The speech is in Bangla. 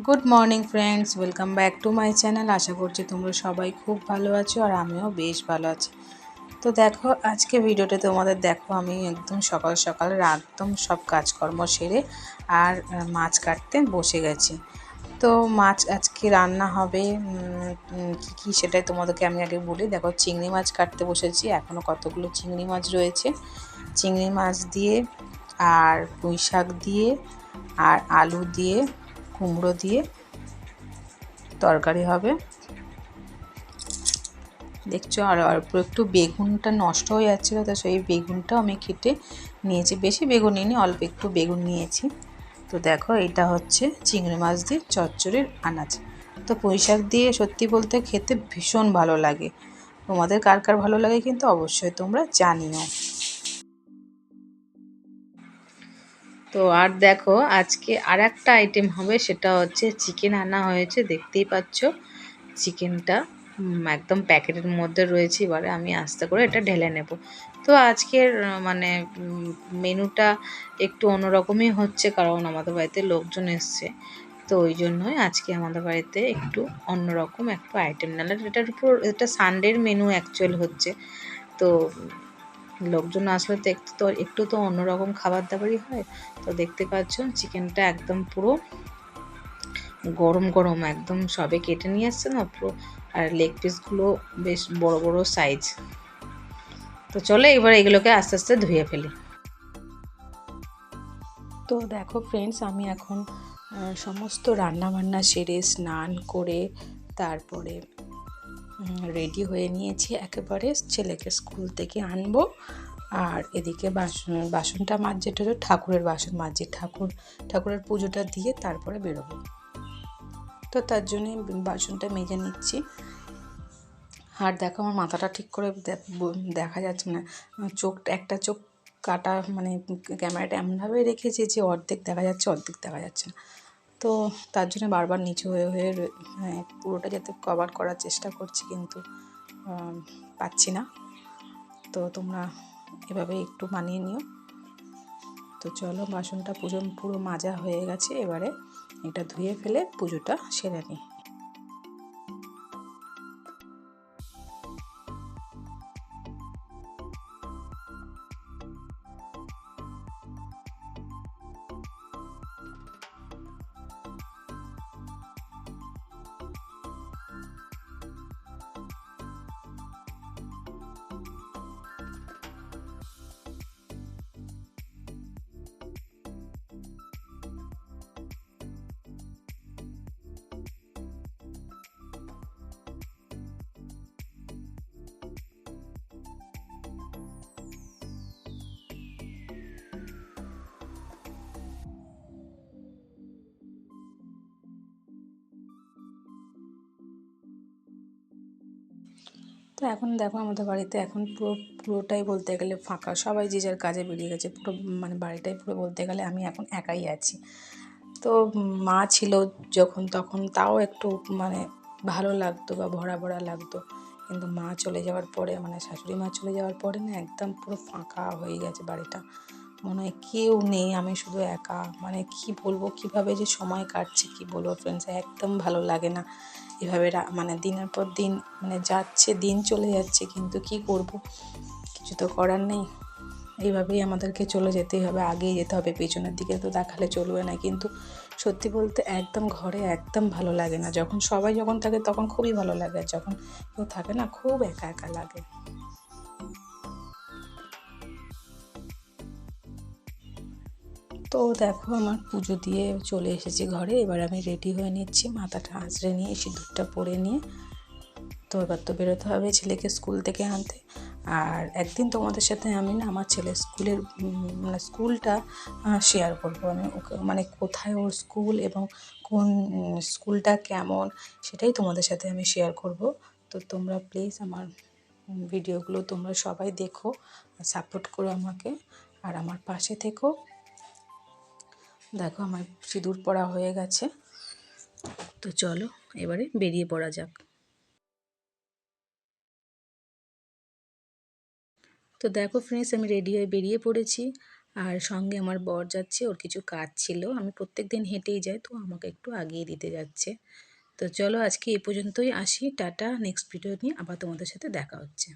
Good morning friends, welcome back to my channel. আশা করছি তোমরা সবাই খুব ভালো আছো আর আমিও বেশ ভালো আছি। তো দেখো, আজকে ভিডিওতে তোমাদের দেখো আমি একদম সকাল সকাল একদম সব কাজকর্ম সেরে আর মাছ কাটতে বসে গেছি। তো মাছ আজকে রান্না হবে কী কী সেটাই তোমাদেরকে আমি আগে বলি। দেখো, চিংড়ি মাছ কাটতে বসেছি, এখনও কতগুলো চিংড়ি মাছ রয়েছে। চিংড়ি মাছ দিয়ে আর পুঁই শাক দিয়ে আর আলু দিয়ে কুমড়ো দিয়ে তরকারি হবে। দেখছো, আর অল্প একটু বেগুনটা নষ্ট হয়ে যাচ্ছিলো, তো সেই বেগুনটাও আমি কেটে নিয়েছি। বেশি বেগুন নিইনি, অল্প একটু বেগুন নিয়েছি। তো দেখো, এটা হচ্ছে চিংড়ি মাছ দিয়ে চচ্চড়ির আনাজ। তো পুঁই শাক দিয়ে সত্যি বলতে খেতে ভীষণ ভালো লাগে। তোমাদের কার কার ভালো লাগে কিন্তু অবশ্যই তোমরা জানিও। তো আর দেখো, আজকে আর একটা আইটেম হবে, সেটা হচ্ছে চিকেন আনা হয়েছে, দেখতেই পাচ্ছ। চিকেনটা একদম প্যাকেটের মধ্যে রয়েছে। এবারে আমি আস্তে করে এটা ঢেলে নেব। তো আজকের মানে মেনুটা একটু অন্যরকমই হচ্ছে, কারণ আমাদের বাড়িতে লোকজন এসছে। তো ওই জন্যই আজকে আমাদের বাড়িতে একটু অন্যরকম একটু আইটেম, নাহলে এটার উপর এটা সানডের মেনু অ্যাকচুয়াল হচ্ছে। তো লোকজন আসলে তো একটু তো অন্যরকম খাবার দাবারই হয়। তো দেখতে পাচ্ছ চিকেনটা একদম পুরো গরম গরম, একদম সবে কেটে নিয়ে আসছে না পুরো। আর লেগ পিসগুলো বেশ বড় বড় সাইজ। তো চলো এবার এগুলোকে আস্তে আস্তে ধুয়ে ফেলি। তো দেখো ফ্রেন্ডস, আমি এখন সমস্ত রান্না বান্না সেরে স্নান করে তারপরে রেডি হয়ে নিয়েছি, একেবারে ছেলেকে স্কুল থেকে আনবো। আর এদিকে বাসনটা মাজছে, ঠাকুরের বাসন মাজছি, ঠাকুরের পুজোটা দিয়ে তারপরে বেরোবো। তো তার জন্যে বাসনটা মেজে নিচ্ছি। আর দেখো, আমার মাথাটা ঠিক করে দেখা যাচ্ছে না, একটা চোখ কাটা, মানে ক্যামেরাটা এমনভাবে রেখেছি যে অর্ধেক দেখা যাচ্ছে, অর্ধেক দেখা যাচ্ছে না। তো তার জন্য বারবার নিচু হয়ে হয়ে পুরোটা যাতে কভার করার চেষ্টা করছি, কিন্তু পাচ্ছি না। তো তোমরা এভাবে একটু মানিয়ে নিও। তো চলো, বাসনটা পুরো মাজা হয়ে গেছে, এবারে এটা ধুয়ে ফেলে পুজোটা সেরে নিই। তো এখন দেখো, আমাদের বাড়িতে এখন পুরোটাই বলতে গেলে ফাঁকা, সবাই যে যার কাজে বেরিয়ে গেছে। পুরো মানে বাড়িটাই পুরো বলতে গেলে আমি এখন একাই আছি। তো মা ছিল যখন, তখন তাও একটু মানে ভালো লাগতো বা ভরা ভরা লাগতো। কিন্তু মা চলে যাওয়ার পরে, মানে শাশুড়ি মা চলে যাওয়ার পরে না, একদম পুরো ফাঁকা হয়ে গেছে বাড়িটা। মনে হয় কেউ নেই, আমি শুধু একা। মানে কি বলবো, কিভাবে যে সময় কাটছে কি বলবো ফ্রেন্ডস, একদম ভালো লাগে না এভাবে। মানে দিনের পর দিন মানে যাচ্ছে, দিন চলে যাচ্ছে, কিন্তু কি করব, কিছু তো করার নেই। এইভাবেই আমাদেরকে চলে যেতেই হবে, আগেই যেতে হবে, পেছনের দিকে তো দেখালে চলবে না। কিন্তু সত্যি বলতে একদম ঘরে একদম ভালো লাগে না। যখন থাকে তখন খুবই ভালো লাগে, আর যখন কেউ থাকে না, খুব একা একা লাগে। তো দেখো, আমার পুজো দিয়ে চলে এসেছি ঘরে। এবার আমি রেডি হয়ে নিচ্ছি, মাথাটা আঁচড়ে নিয়ে সিঁদুরটা পরে নিয়ে। তো এবার তো বেরোতে হবে ছেলেকে স্কুল থেকে আনতে। আর একদিন তোমাদের সাথে আমি না আমার ছেলের স্কুলের মানে স্কুলটা শেয়ার করবো। আমি ওকে মানে কোথায় ওর স্কুল এবং কোন স্কুলটা কেমন, সেটাই তোমাদের সাথে আমি শেয়ার করব। তো তোমরা প্লিজ আমার ভিডিওগুলো তোমরা সবাই দেখো, সাপোর্ট করো আমাকে, আর আমার পাশে থেকো। দেখো, আমার সিঁদুর পরা হয়ে গেছে। তো চলো এবারে বেরিয়ে পড়া যাক। তো দেখো ফ্রেন্ডস, আমি রেডি হয়ে বেরিয়ে পড়েছি। আর সঙ্গে আমার বর যাচ্ছে, ওর কিছু কাজ ছিল। আমি প্রত্যেকদিন হেঁটেই যাই, তো আমাকে একটু আগিয়ে দিতে যাচ্ছে। তো চলো আজকে এই পর্যন্তই আসি, টাটা। নেক্সট ভিডিও নিয়ে আবার তোমাদের সাথে দেখা হচ্ছে।